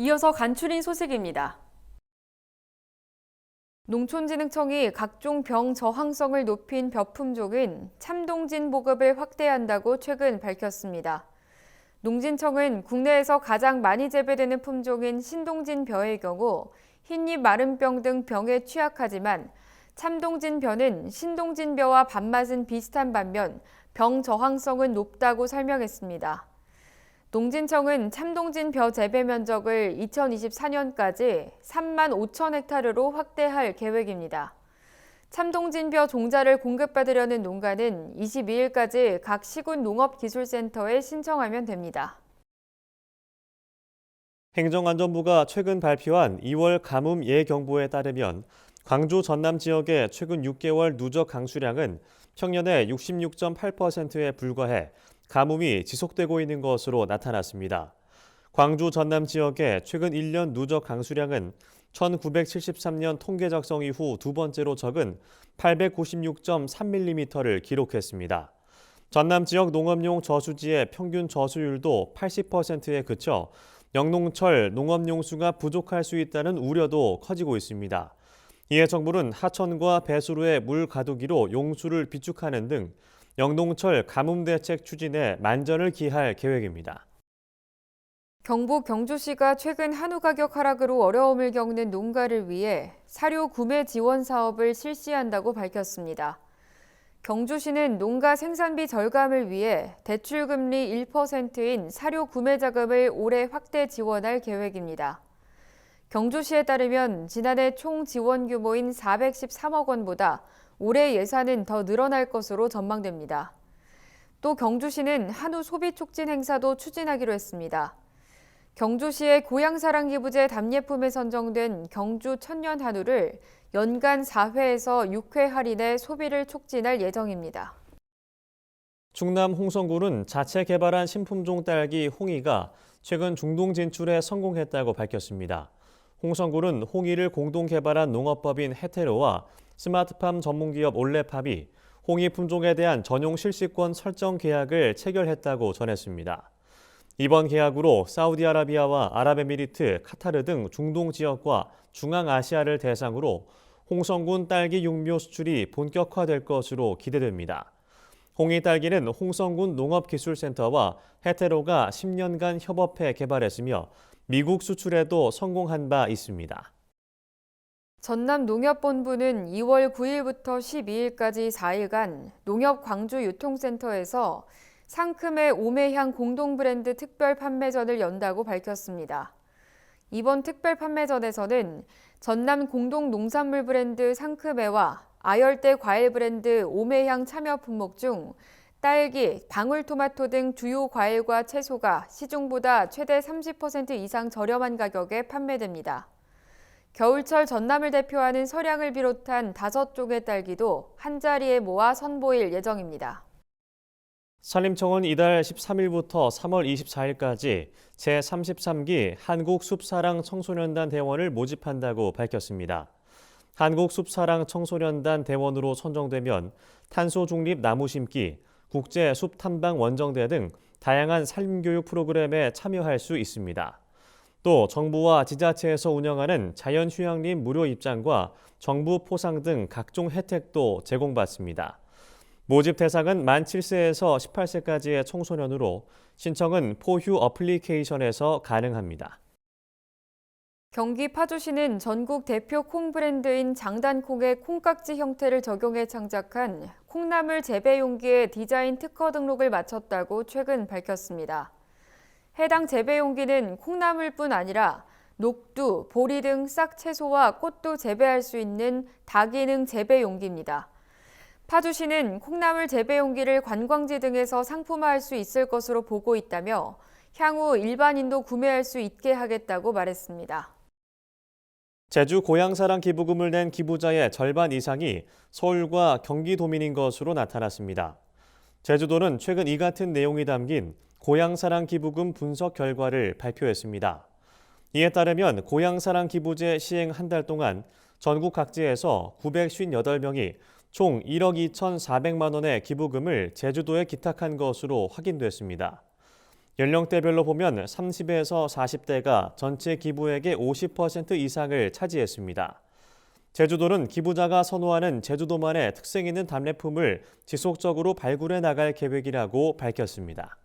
이어서 간추린 소식입니다. 농촌진흥청이 각종 병 저항성을 높인 벼 품종인 참동진 보급을 확대한다고 최근 밝혔습니다. 농진청은 국내에서 가장 많이 재배되는 품종인 신동진 벼의 경우 흰잎 마름병 등 병에 취약하지만 참동진 벼는 신동진 벼와 밥맛은 비슷한 반면 병 저항성은 높다고 설명했습니다. 농진청은 참동진 벼 재배 면적을 2024년까지 3만 5천 헥타르로 확대할 계획입니다. 참동진 벼 종자를 공급받으려는 농가는 22일까지 각 시군 농업기술센터에 신청하면 됩니다. 행정안전부가 최근 발표한 2월 가뭄 예경보에 따르면 광주 전남 지역의 최근 6개월 누적 강수량은 평년의 66.8%에 불과해 가뭄이 지속되고 있는 것으로 나타났습니다. 광주 전남 지역의 최근 1년 누적 강수량은 1973년 통계 작성 이후 두 번째로 적은 896.3mm를 기록했습니다. 전남 지역 농업용 저수지의 평균 저수율도 80%에 그쳐 영농철 농업용수가 부족할 수 있다는 우려도 커지고 있습니다. 이에 정부는 하천과 배수로의 물 가두기로 용수를 비축하는 등 영농철 가뭄 대책 추진에 만전을 기할 계획입니다. 경북 경주시가 최근 한우 가격 하락으로 어려움을 겪는 농가를 위해 사료 구매 지원 사업을 실시한다고 밝혔습니다. 경주시는 농가 생산비 절감을 위해 대출금리 1%인 사료 구매 자금을 올해 확대 지원할 계획입니다. 경주시에 따르면 지난해 총 지원 규모인 413억 원보다 올해 예산은 더 늘어날 것으로 전망됩니다. 또 경주시는 한우 소비 촉진 행사도 추진하기로 했습니다. 경주시의 고향사랑기부제 답례품에 선정된 경주 천년 한우를 연간 4회에서 6회 할인해 소비를 촉진할 예정입니다. 충남 홍성군은 자체 개발한 신품종 딸기 홍이가 최근 중동 진출에 성공했다고 밝혔습니다. 홍성군은 홍이를 공동 개발한 농업법인 해테로와 스마트팜 전문기업 올레팝이 홍이 품종에 대한 전용 실시권 설정 계약을 체결했다고 전했습니다. 이번 계약으로 사우디아라비아와 아랍에미리트, 카타르 등 중동 지역과 중앙아시아를 대상으로 홍성군 딸기 육묘 수출이 본격화될 것으로 기대됩니다. 홍이 딸기는 홍성군 농업기술센터와 해테로가 10년간 협업해 개발했으며 미국 수출에도 성공한 바 있습니다. 전남농협본부는 2월 9일부터 12일까지 4일간 농협광주유통센터에서 상큼의 오매향 공동 브랜드 특별 판매전을 연다고 밝혔습니다. 이번 특별 판매전에서는 전남 공동 농산물 브랜드 상큼회와 아열대 과일 브랜드 오매향 참여 품목 중 딸기, 방울토마토 등 주요 과일과 채소가 시중보다 최대 30% 이상 저렴한 가격에 판매됩니다. 겨울철 전남을 대표하는 서량을 비롯한 5종의 딸기도 한자리에 모아 선보일 예정입니다. 산림청은 이달 13일부터 3월 24일까지 제33기 한국숲사랑 청소년단 대원을 모집한다고 밝혔습니다. 한국숲사랑 청소년단 대원으로 선정되면 탄소 중립 나무 심기, 국제 숲 탐방 원정대 등 다양한 산림교육 프로그램에 참여할 수 있습니다. 또 정부와 지자체에서 운영하는 자연휴양림 무료 입장과 정부 포상 등 각종 혜택도 제공받습니다. 모집 대상은 만 7세에서 18세까지의 청소년으로 신청은 포휴 어플리케이션에서 가능합니다. 경기 파주시는 전국 대표 콩 브랜드인 장단콩의 콩깍지 형태를 적용해 창작한 콩나물 재배 용기의 디자인 특허 등록을 마쳤다고 최근 밝혔습니다. 해당 재배 용기는 콩나물뿐 아니라 녹두, 보리 등 싹 채소와 꽃도 재배할 수 있는 다기능 재배 용기입니다. 파주시는 콩나물 재배 용기를 관광지 등에서 상품화할 수 있을 것으로 보고 있다며 향후 일반인도 구매할 수 있게 하겠다고 말했습니다. 제주 고향사랑 기부금을 낸 기부자의 절반 이상이 서울과 경기도민인 것으로 나타났습니다. 제주도는 최근 이 같은 내용이 담긴 고향사랑 기부금 분석 결과를 발표했습니다. 이에 따르면 고향사랑 기부제 시행 한 달 동안 전국 각지에서 958명이 총 1억 2,400만 원의 기부금을 제주도에 기탁한 것으로 확인됐습니다. 연령대별로 보면 30에서 40대가 전체 기부액의 50% 이상을 차지했습니다. 제주도는 기부자가 선호하는 제주도만의 특색 있는 답례품을 지속적으로 발굴해 나갈 계획이라고 밝혔습니다.